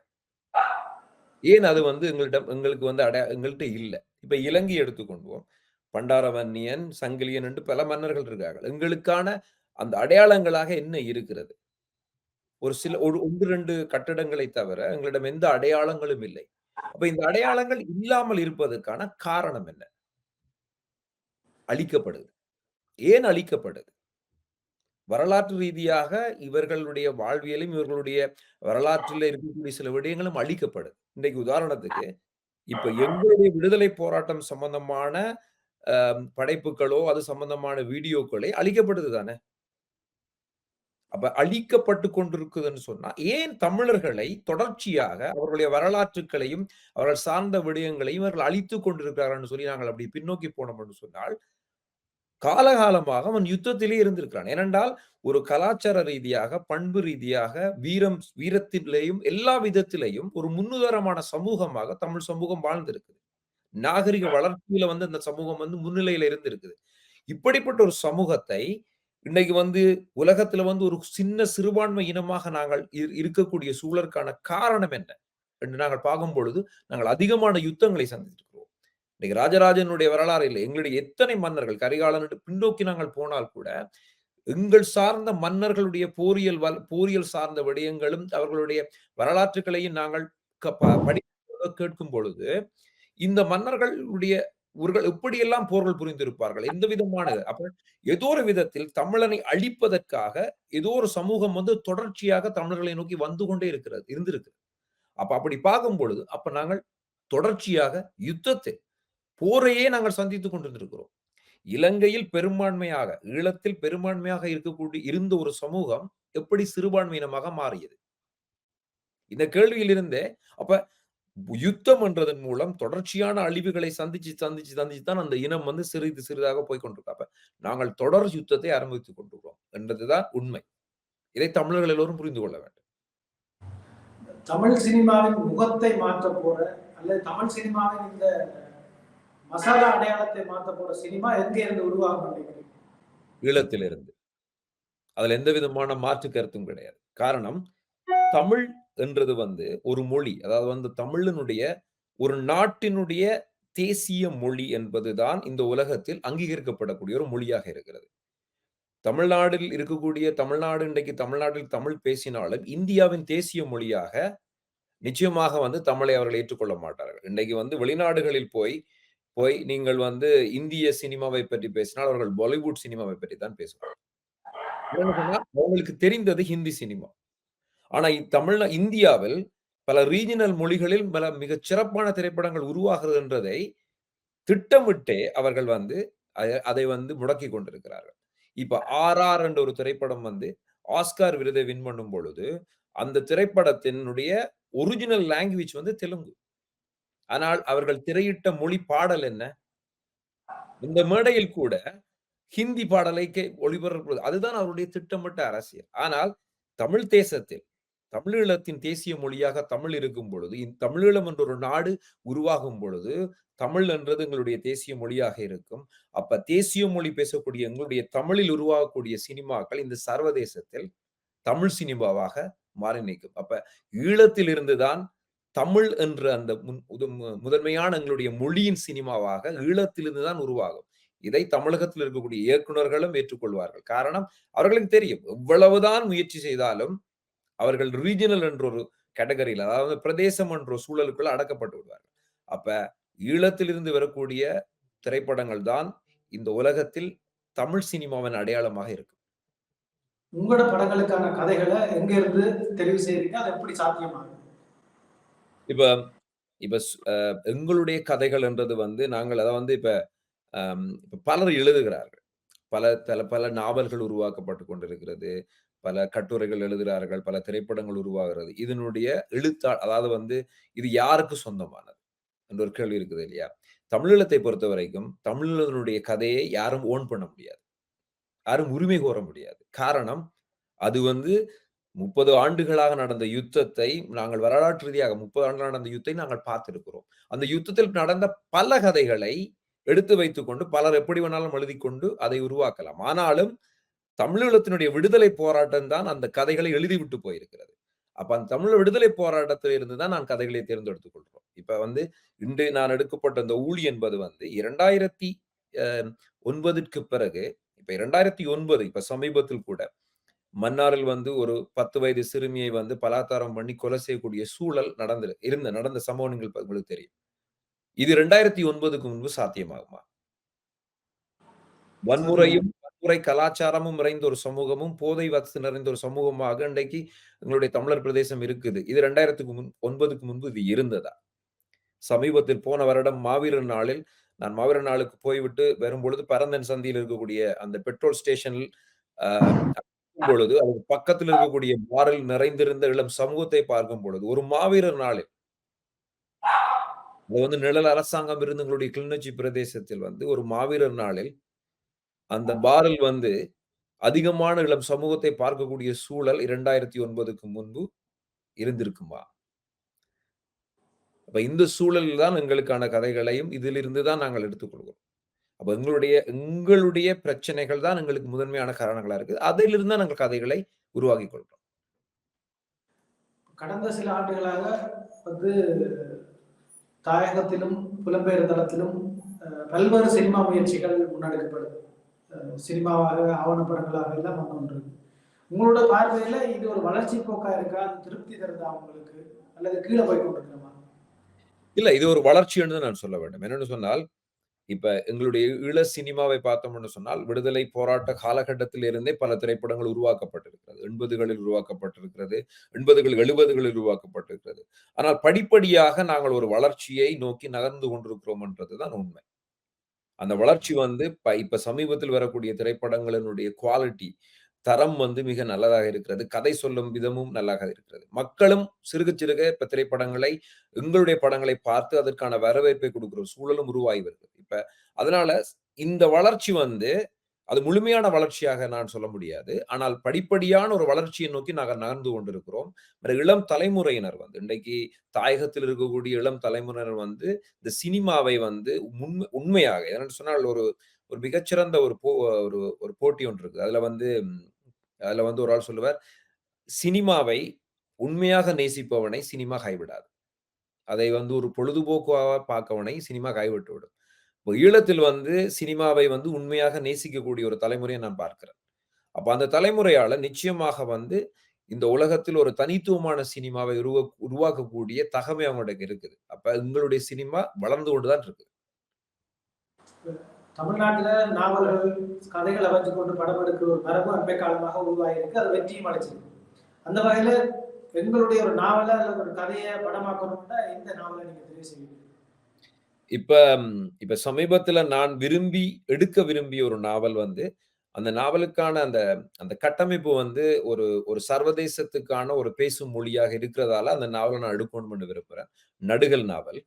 ஏன் அது வந்து எங்களுக்கு வந்து எங்கள்ட்ட இல்ல. இப்ப இலங்கை எடுத்துக்கொள்வோம். பண்டாரவன்னியன், சங்கிலியன் என்று பல மன்னர்கள் இருக்கார்கள். எங்களுக்கான அந்த அடையாளங்களாக என்ன இருக்கிறது? ஒரு சில 1, 2 கட்டடங்களை தவிர எங்களிடம் எந்த அடையாளங்களும் இல்லை. அப்ப இந்த அடையாளங்கள் இல்லாமல் இருப்பதற்கான காரணம் என்ன? அழிக்கப்படுது. ஏன் அழிக்கப்படுது? வரலாற்று ரீதியாக இவர்களுடைய வாழ்வியலும், இவர்களுடைய வரலாற்றில இருக்கக்கூடிய சில விடயங்களும் அழிக்கப்படுது. இன்றைக்கு உதாரணத்துக்கு, இப்ப எங்களுடைய விடுதலை போராட்டம் சம்பந்தமான படைப்புகளோ, அது சம்பந்தமான வீடியோக்களே அழிக்கப்படுது தானே! அப்ப அழிக்கப்பட்டு கொண்டிருக்குதுன்னு சொன்னா, ஏன் தமிழர்களை தொடர்ச்சியாக அவர்களுடைய வரலாற்றுக்களையும், அவர்கள் சார்ந்த விடயங்களையும் இவர்கள் அழித்துக் கொண்டிருக்கிறார்கள்ன்னு சொல்லி நாங்கள் அப்படி பின்னோக்கி போனோம் என்று சொன்னால், காலகாலமாக அவன் யுத்தத்திலே இருந்திருக்கிறான். ஏனென்றால், ஒரு கலாச்சார ரீதியாக, பண்பு ரீதியாக, வீரத்திலேயும் எல்லா விதத்திலேயும் ஒரு முன்னுதாரணமான சமூகமாக தமிழ் சமூகம் வாழ்ந்திருக்குது. நாகரிக வளர்ச்சியில வந்து அந்த சமூகம் வந்து முன்னிலையில இருந்திருக்குது. இப்படிப்பட்ட ஒரு சமூகத்தை இன்னைக்கு வந்து உலகத்துல வந்து ஒரு சின்ன சிறுபான்மை இனமாக நாங்கள் இருக்கக்கூடிய சூழலுக்கான காரணம் என்ன என்று நாங்கள் பார்க்கும் பொழுது, நாங்கள் அதிகமான யுத்தங்களை சந்தித்திருக்கிறோம். இன்னைக்கு ராஜராஜனுடைய வரலாறு இல்லை. எங்களுடைய எத்தனை மன்னர்கள் கரிகாலன் என்று பின்னோக்கி நாங்கள் போனால் கூட, எங்கள் சார்ந்த மன்னர்களுடைய போரியல் சார்ந்த விடயங்களும், அவர்களுடைய வரலாற்றுகளையும் நாங்கள் கேட்கும் பொழுது, இந்த மன்னர்களுடைய இவர்கள் எப்படியெல்லாம் போர்கள் புரிந்திருப்பார்கள்? எந்த விதமான அப்ப ஏதோ ஒரு விதத்தில் தமிழனை அழிப்பதற்காக ஏதோ ஒரு சமூகம் வந்து தொடர்ச்சியாக தமிழர்களை நோக்கி வந்து கொண்டே இருந்திருக்கு. அப்ப அப்படி பார்க்கும் பொழுது, அப்ப நாங்கள் தொடர்ச்சியாக யுத்தத்தை, போரையே நாங்கள் சந்தித்துக் கொண்டிருந்திருக்கிறோம். இலங்கையில் பெரும்பான்மையாக, ஈழத்தில் பெரும்பான்மையாக இருந்த ஒரு சமூகம் எப்படி சிறுபான்மையினமாக மாறியது? இந்த கேள்வியிலிருந்தே அப்ப யுத்தம் என்றதன் மூலம் தொடர்ச்சியான அழிவுகளை சந்திச்சு தான் அந்த இனம் வந்து சிறிதாக போய் கொண்டிருக்கு. அப்ப நாங்கள் தொடர் யுத்தத்தை ஆரம்பித்துக் கொண்டிருக்கிறோம் என்றதுதான் உண்மை. இதை தமிழர்கள் எல்லோரும் புரிந்து கொள்ள வேண்டும். தமிழ் சினிமாவின் முகத்தை மாற்ற போற அல்லது தமிழ் சினிமாவின் இந்த மசாலா அடையாளத்தை மாற்ற போற சினிமா எங்க இருந்து உருவாகும்? ஈழத்திலிருந்து. அதுல எந்த விதமான மாற்று கருத்தும் கிடையாது. காரணம், தமிழ் என்றது வந்து ஒரு மொழி. அதாவது வந்து தமிழினுடைய ஒரு நாட்டினுடைய தேசிய மொழி என்பதுதான் இந்த உலகத்தில் அங்கீகரிக்கப்படக்கூடிய ஒரு மொழியாக இருக்கிறது. தமிழ்நாட்டில் இருக்கக்கூடிய தமிழ்நாடு இன்றைக்கு தமிழ்நாட்டில் தமிழ் பேசினாலும் இந்தியாவின் தேசிய மொழியாக நிச்சயமாக வந்து தமிழை அவர்கள் ஏற்றுக்கொள்ள மாட்டார்கள். இன்றைக்கு வந்து வெளிநாடுகளில் போய் போய் நீங்கள் வந்து இந்திய சினிமாவை பற்றி பேசினால் அவர்கள் பாலிவுட் சினிமாவை பற்றி தான் பேசுவார்கள். அவங்களுக்கு தெரிந்தது ஹிந்தி சினிமா. ஆனா இந்தியாவில் பல ரீஜினல் மொழிகளில் பல மிகச் சிறப்பான திரைப்படங்கள் உருவாகிறதுன்றதை திட்டமிட்டே அவர்கள் வந்து அதை வந்து முடக்கிக் கொண்டிருக்கிறார்கள். இப்ப ஆர்ஆர் என்ற ஒரு திரைப்படம் வந்து ஆஸ்கார் விருதை வின் பண்ணும் பொழுது, அந்த திரைப்படத்தினுடைய ஒரிஜினல் லாங்குவேஜ் வந்து தெலுங்கு. ஆனால் அவர்கள் திரையிட்ட மொழி பாடல் என்ன? இந்த மேடையில் கூட ஹிந்தி பாடலை ஒளிபரப்புவது. அதுதான் அவருடைய திட்டமிட்ட அரசியல். ஆனால் தமிழ் தேசத்தில், தமிழீழத்தின் தேசிய மொழியாக தமிழ் இருக்கும் பொழுது, தமிழீழம் என்ற ஒரு நாடு உருவாகும் பொழுது, தமிழ் என்றது எங்களுடைய தேசிய மொழியாக இருக்கும். அப்ப தேசிய மொழி பேசக்கூடிய எங்களுடைய தமிழில் உருவாகக்கூடிய சினிமாக்கள் இந்த சர்வதேசத்தில் தமிழ் சினிமாவாக மாறி நிற்கும். அப்ப ஈழத்தில் இருந்துதான் தமிழ் என்ற அந்த முதன்மையான எங்களுடைய மொழியின் சினிமாவாக ஈழத்திலிருந்து தான் உருவாகும். இதை தமிழகத்தில் இருக்கக்கூடிய இயக்குநர்களும் ஏற்றுக்கொள்வார்கள். காரணம் அவர்களுக்கு தெரியும். எவ்வளவுதான் முயற்சி செய்தாலும் அவர்கள் ரீஜினல் என்ற ஒரு கேட்டகரியில், அதாவது பிரதேசம் என்ற சூழலுக்குள்ள அடக்கப்பட்டு விடுவார்கள். அப்ப ஈழத்திலிருந்து வரக்கூடிய திரைப்படங்கள் தான் இந்த உலகத்தில் தமிழ் சினிமாவின் அடையாளமாக இருக்கும். உங்களோட படங்களுக்கான கதைகளை எங்க இருந்து தெரிவு செய்றீங்க? அது எப்படி சாத்தியமாகும்? இப்ப இப்ப எங்களுடைய கதைகள் என்றது வந்து நாங்கள் அத வந்து இப்ப பலர் எழுதுகிறார்கள். பல நாவல்கள் உருவாக்கப்பட்டுக் கொண்டிருக்கிறது. பல கட்டுரைகள் எழுதுகிறார்கள். பல திரைப்படங்கள் உருவாகிறது. இதனுடைய அதாவது வந்து இது யாருக்கு சொந்தமானது என்ற ஒரு கேள்வி இருக்குது இல்லையா? தமிழீழத்தை பொறுத்தவரைக்கும் தமிழனுடைய கதையை யாரும் ஓன் பண்ண முடியாது. யாரும் உரிமை கோர முடியாது. காரணம் அது வந்து 30 ஆண்டுகளாக நடந்த யுத்தத்தை நாங்கள் வரலாற்று ரீதியாக 30 ஆண்டுகள் நடந்த யுத்தத்தை நாங்கள் பார்த்திருக்கிறோம். அந்த யுத்தத்தில் நடந்த பல கதைகளை எடுத்து வைத்துக்கொண்டு பலர் எப்படி வேணாலும் எழுதிக் கொண்டு அதை உருவாக்கலாம். ஆனாலும் தமிழீழத்தினுடைய விடுதலை போராட்டம் தான் அந்த கதைகளை எழுதிவிட்டு போயிருக்கிறது. அப்ப அந்த தமிழ் விடுதலை போராட்டத்தில் இருந்து தான் நான் கதைகளை தேர்ந்தெடுத்துக் கொள்றோம். இப்ப வந்து இன்று நான் எடுக்கப்பட்ட அந்த ஊழி என்பது வந்து 2009ற்கு பிறகு இப்ப 2009 இப்ப சமீபத்தில் கூட மன்னாரில் வந்து ஒரு 10 வயது சிறுமியை வந்து பலாத்காரம் பண்ணி கொலை செய்யக்கூடிய சூழல் நடந்த சம்பவம் உங்களுக்கு தெரியும். இது 2009க்கு முன்பு சாத்தியமாகுமா? வன்முறை கலாச்சாரமும் நிறைந்த ஒரு சமூகமும், போதை வஸ்து நிறைந்த ஒரு சமூகமாக இன்றைக்கு எங்களுடைய தமிழர் பிரதேசம் இருக்குது. இது 2009க்கு முன்பு இது இருந்ததா? சமீபத்தில் போன வருடம் மாவீரர் நாளில் நான் மாவீரர் நாளுக்கு போய்விட்டு வரும்பொழுது பரந்தன் சந்தியில் இருக்கக்கூடிய அந்த பெட்ரோல் ஸ்டேஷனில் பொழுது அதுக்கு பக்கத்தில் இருக்கக்கூடிய பாரில் நிறைந்திருந்த இளம் சமூகத்தை பார்க்கும் பொழுது ஒரு மாவீரர் நாளில் அது வந்து நிழல் அரசாங்கம் இருந்து எங்களுடைய கிளிநொச்சி பிரதேசத்தில் வந்து ஒரு மாவீரர் நாளில் அந்த பாரில் வந்து அதிகமான இளம் சமூகத்தை பார்க்கக்கூடிய சூழல் 2009க்கு முன்பு இருந்திருக்குமா? அப்ப இந்த சூழலில் தான் எங்களுக்கான கதைகளையும் இதிலிருந்து தான் நாங்கள் எடுத்துக்கொள்கிறோம். அப்ப எங்களுடைய பிரச்சனைகள் தான் எங்களுக்கு முதன்மையான காரணங்களா இருக்கு. அதிலிருந்து தான் நாங்கள் கதைகளை உருவாக்கிக் கொள்றோம். கடந்த சில ஆண்டுகளாக வந்து தாயகத்திலும் புலம்பெயர் தளத்திலும் பல்வேறு சினிமா முயற்சிகள் முன்னெடுக்கப்படுது. சினிமாவாக ஆவணப்படங்களாக எல்லாம் வந்து ஒன்று. உங்களோட பார்வையில இது ஒரு வளர்ச்சி போக்கா இருக்கா? திருப்தி தருதா உங்களுக்கு? அல்லது கீழே போய் கொண்டிருக்கிறோமா? இல்ல இது ஒரு வளர்ச்சி என்று நான் சொல்ல வேண்டும். என்னன்னு சொன்னால், இப்ப எங்களுடைய ஈழ சினிமாவை பார்த்தோம்னு சொன்னால், விடுதலை போராட்ட காலகட்டத்தில் இருந்தே பல திரைப்படங்கள் உருவாக்கப்பட்டிருக்கிறது. 80களில் உருவாக்கப்பட்டிருக்கிறது. 80கள் 70களில் உருவாக்கப்பட்டிருக்கிறது. ஆனால் படிப்படியாக நாங்கள் ஒரு வளர்ச்சியை நோக்கி நகர்ந்து கொண்டிருக்கிறோம் என்றதுதான் உண்மை. அந்த வளர்ச்சி வந்து இப்ப சமீபத்தில் வரக்கூடிய திரைப்படங்களினுடைய குவாலிட்டி, தரம் வந்து மிக நல்லதாக இருக்கிறது. கதை சொல்லும் விதமும் நல்லாக இருக்கிறது. மக்களும் சிறுக சிறுக இப்ப திரைப்படங்களை எங்களுடைய படங்களை பார்த்து அதற்கான வரவேற்பை கொடுக்கிற சூழலும் உருவாகி வருகிறது. இப்ப அதனால இந்த வளர்ச்சி வந்து அது முழுமையான வளர்ச்சியாக நான் சொல்ல முடியாது. ஆனால் படிப்படியான ஒரு வளர்ச்சியை நோக்கி நாங்கள் நகர்ந்து கொண்டிருக்கிறோம். இளம் தலைமுறையினர் வந்து இன்றைக்கு தாயகத்தில் இருக்கக்கூடிய இளம் தலைமுறையினர் வந்து இந்த சினிமாவை வந்து உண்மையாக என்னன்னு சொன்னால் ஒரு ஒரு மிகச்சிறந்த ஒரு போட்டி ஒன்று இருக்கு. அதுல வந்து ஒரு ஆள் சொல்லுவார், சினிமாவை உண்மையாக நேசிப்பவனை சினிமா கைவிடாது. அதை வந்து ஒரு பொழுதுபோக்காக பார்க்கவனை சினிமா கைவிட்டு விடும். ஈழத்தில் வந்து சினிமாவை வந்து உண்மையாக நேசிக்கக்கூடிய ஒரு தலைமுறையை நான் பார்க்கிறேன். அப்ப அந்த தலைமுறையால நிச்சயமாக வந்து இந்த உலகத்தில் ஒரு தனித்துவமான சினிமாவை உருவாக்கக்கூடிய தகமை அவங்களுக்கு இருக்குது. அப்ப எங்களுடைய சினிமா வளர்ந்து கொண்டுதான் இருக்கு. தமிழ்நாட்டுல நாவல்கள், கதைகளை வச்சுக்கொண்டு படம் எடுக்கிற ஒரு மரபு அண்மை காலமாக உருவாகியிருக்கு. அது வெற்றியும் அடைச்சிருக்கு. அந்த வகையில எங்களுடைய ஒரு நாவல அல்லது ஒரு கதையை படமாக்கணும்னா இந்த நாவலை நீங்க தெரிவு செய்வீங்க? இப்ப இப்ப சமீபத்துல நான் எடுக்க விரும்பிய ஒரு நாவல் வந்து, அந்த நாவலுக்கான அந்த அந்த கட்டமைப்பு வந்து ஒரு ஒரு சர்வதேசத்துக்கான ஒரு பேசும் மொழியாக இருக்கிறதால, அந்த நாவல நான் எடுக்கணும்னு விரும்புறேன். நடுகல் நாவல்.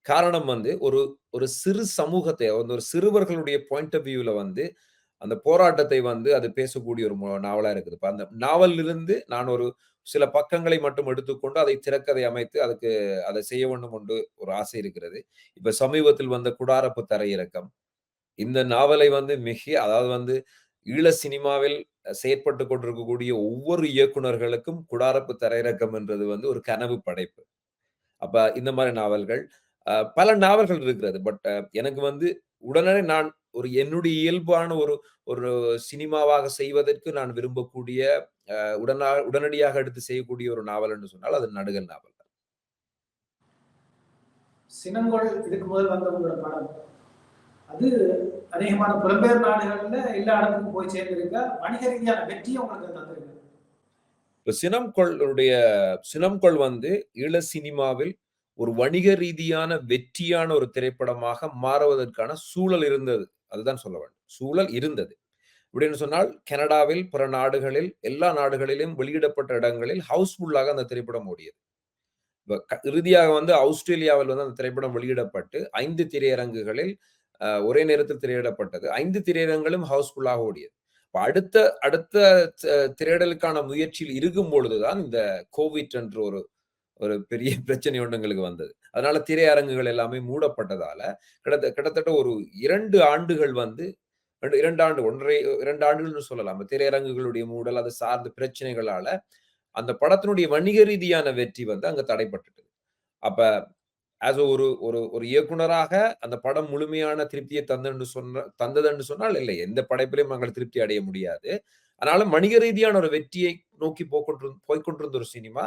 காரணம் வந்து ஒரு ஒரு சிறு சமூகத்தை வந்து ஒரு சிறுவர்களுடைய பாயிண்ட் ஆஃப் வியூல வந்து அந்த போராட்டத்தை வந்து அது பேசக்கூடிய ஒரு நாவலா இருக்குது. இப்ப அந்த நாவலிலிருந்து நான் ஒரு சில பக்கங்களை மட்டும் எடுத்துக்கொண்டு அதை திரைக்கதை அமைத்து அதுக்கு அதை செய்ய வேண்டும் என்று ஒரு ஆசை இருக்கிறது. இப்ப சமீபத்தில் வந்த குடாரப்பு தரையிறக்கம். இந்த நாவலை வந்து அதாவது வந்து ஈழ சினிமாவில் செயற்பட்டுக் கொண்டிருக்கக்கூடிய ஒவ்வொரு இயக்குனர்களுக்கும் குடாரப்பு தரையிறக்கம் என்றது வந்து ஒரு கனவு படைப்பு. அப்ப இந்த மாரி நாவல்கள். பல நாவல்கள் இருக்கிறது. பட் எனக்கு வந்து உடனே நான் ஒரு என்னுடைய இயல்பான ஒரு ஒரு சினிமாவாக செய்வதற்கு நான் விரும்பக்கூடிய உடனடியாக எடுத்து செய்யக்கூடிய ஒரு நாவல் என்று சொன்னால் அது நடுகல் நாவல். சினங்கொள் இதுக்கு முதல் வந்த உங்களோட படம். அது அநேகமான புலம்பெயர் நாடுகள்ல எல்லா இடத்துக்கும் போய் சேர்ந்திருக்க. வணிக ரீதியான வெற்றியும் உங்களுக்கு தந்திருக்கு. இப்ப சினம்கொள் வந்து ஈழ சினிமாவில் ஒரு வணிக ரீதியான வெற்றியான ஒரு திரைப்படமாக மாறுவதற்கான சூழல் இருந்தது. அதுதான் சொல்ல வேண்டும். சூழல் இருந்தது. எப்படின்னு சொன்னால் கனடாவில், பிற நாடுகளில், எல்லா நாடுகளிலும் வெளியிடப்பட்ட இடங்களில் ஹவுஸ்ஃபுல்லாக அந்த திரைப்படம் ஓடியது. இறுதியாக வந்து ஆஸ்திரேலியாவில் வந்து அந்த திரைப்படம் வெளியிடப்பட்டு 5 திரையரங்குகளில் ஒரே நேரத்தில் திரையிடப்பட்டது. 5 திரையரங்களும் ஹவுஸ்ஃபுல்லாக ஓடியது. அடுத்த அடுத்த திரையிடலுக்கான முயற்சியில் இருக்கும் பொழுதுதான் இந்த கோவிட் என்ற ஒரு ஒரு பெரிய பிரச்சனை ஒண்ணு எங்களுக்கு வந்தது. அதனால திரையரங்குகள் எல்லாமே மூடப்பட்டதால, கிட்டத்தட்ட ஒரு 2 ஆண்டுகள் வந்து 2 ஆண்டு 1 1/2 2 ஆண்டுகள்னு சொல்லலாம். திரையரங்குகளுடைய மூடல், அது சார்ந்த பிரச்சனைகளால, அந்த படத்தினுடைய வணிக ரீதியான வெற்றி வந்து அங்க தடைப்பட்டுட்டது. அப்ப ஒரு ஒரு ஒரு இயக்குனராக அந்த படம் முழுமையான திருப்தியை தந்தது என்று சொன்னால் இல்லை. எந்த படைப்பிலும் நாங்கள் திருப்தி அடைய முடியாது. ஆனாலும் வணிக ரீதியான ஒரு வெற்றியை நோக்கி போய்க்கொண்டிருந்த ஒரு சினிமா,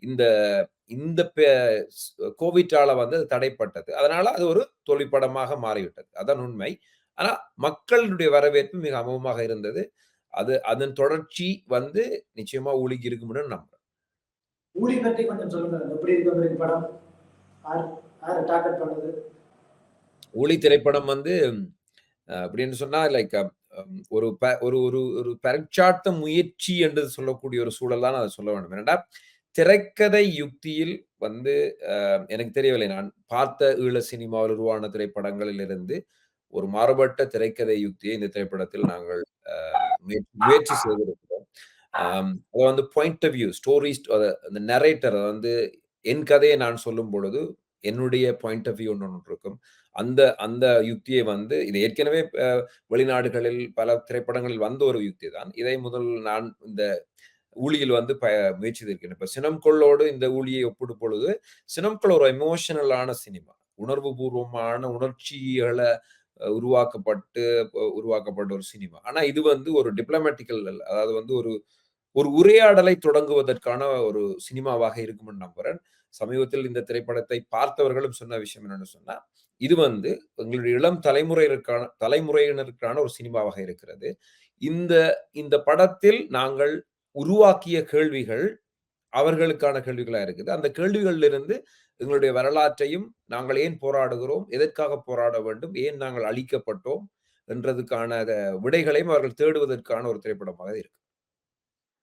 இந்த இந்த கோவிட்டால வந்து அது தடைப்பட்டது. அதனால அது ஒரு தோல்விப்படமாக மாறிவிட்டது. அதான் உண்மை. ஆனா மக்களுடைய வரவேற்பு மிக அமோகமாக இருந்தது. அதன் தொடர்ச்சி வந்து நிச்சயமா ஊழிக்கு இருக்கும்னு நம்புறேன். ஊழி பற்றி கொஞ்சம் சொல்லுங்க. எப்படி இருக்கு உங்களுக்கு படம்? யார் யார டார்கெட் பண்ணுது? ஊழி திரைப்படம் வந்து அப்படின்னு சொன்னா லைக் ஒரு ஒரு ஒரு ஒரு பரீட்சார்த்த முயற்சி என்று சொல்லக்கூடிய ஒரு சூழல் தான் அதை சொல்ல வேண்டும். ஏனென்றா திரைக்கதை யுக்தியில் வந்து எனக்கு தெரியவில்லை. நான் பார்த்த ஈழ சினிமாவில் உருவான திரைப்படங்களில் இருந்து ஒரு மாறுபட்ட திரைக்கதை யுக்தியை இந்த திரைப்படத்தில் நாங்கள் முயற்சி செய்திருக்கிறோம். அது வந்து பாயிண்ட் ஆஃப் வியூ, ஸ்டோரிஸ், அந்த நரேட்டர் வந்து என் கதையை நான் சொல்லும் பொழுது என்னுடைய பாயிண்ட் ஆஃப் வியூ ஒன்று இருக்கும். அந்த அந்த யுக்தியை வந்து இது ஏற்கனவே வெளிநாடுகளில் பல திரைப்படங்களில் வந்த ஒரு யுக்தி தான். இதை நான் இந்த ஊழியில் வந்து முயற்சித்திருக்கிறேன். இப்ப சினம்கொள்ளோடு இந்த ஊழியை ஒப்பிடும் பொழுது, சினம்கொள் ஒரு எமோஷனலான சினிமா. உணர்வு பூர்வமான உணர்ச்சிகள உருவாக்கப்பட்ட ஒரு சினிமா. ஆனா இது வந்து ஒரு டிப்ளமேட்டிக்கல், அதாவது வந்து ஒரு ஒரு உரையாடலை தொடங்குவதற்கான ஒரு சினிமாவாக இருக்கும்னு நம்புறேன். சமீபத்தில் இந்த திரைப்படத்தை பார்த்தவர்களும் சொன்ன விஷயம் என்னன்னு சொன்னா, இது வந்து எங்களுடைய இளம் தலைமுறையினருக்கான ஒரு சினிமாவாக இருக்கிறது. இந்த இந்த படத்தில் நாங்கள் உருவாக்கிய கேள்விகள் அவர்களுக்கான கேள்விகளா இருக்குது. அந்த கேள்விகளிலிருந்து எங்களுடைய வரலாற்றையும், நாங்கள் ஏன் போராடுகிறோம்? எதற்காக போராட வேண்டும்? ஏன் நாங்கள் அழிக்கப்பட்டோம்? என்றதுக்கான விடைகளையும் அவர்கள் தேடுவதற்கான ஒரு திரைப்படமாக இருக்கு.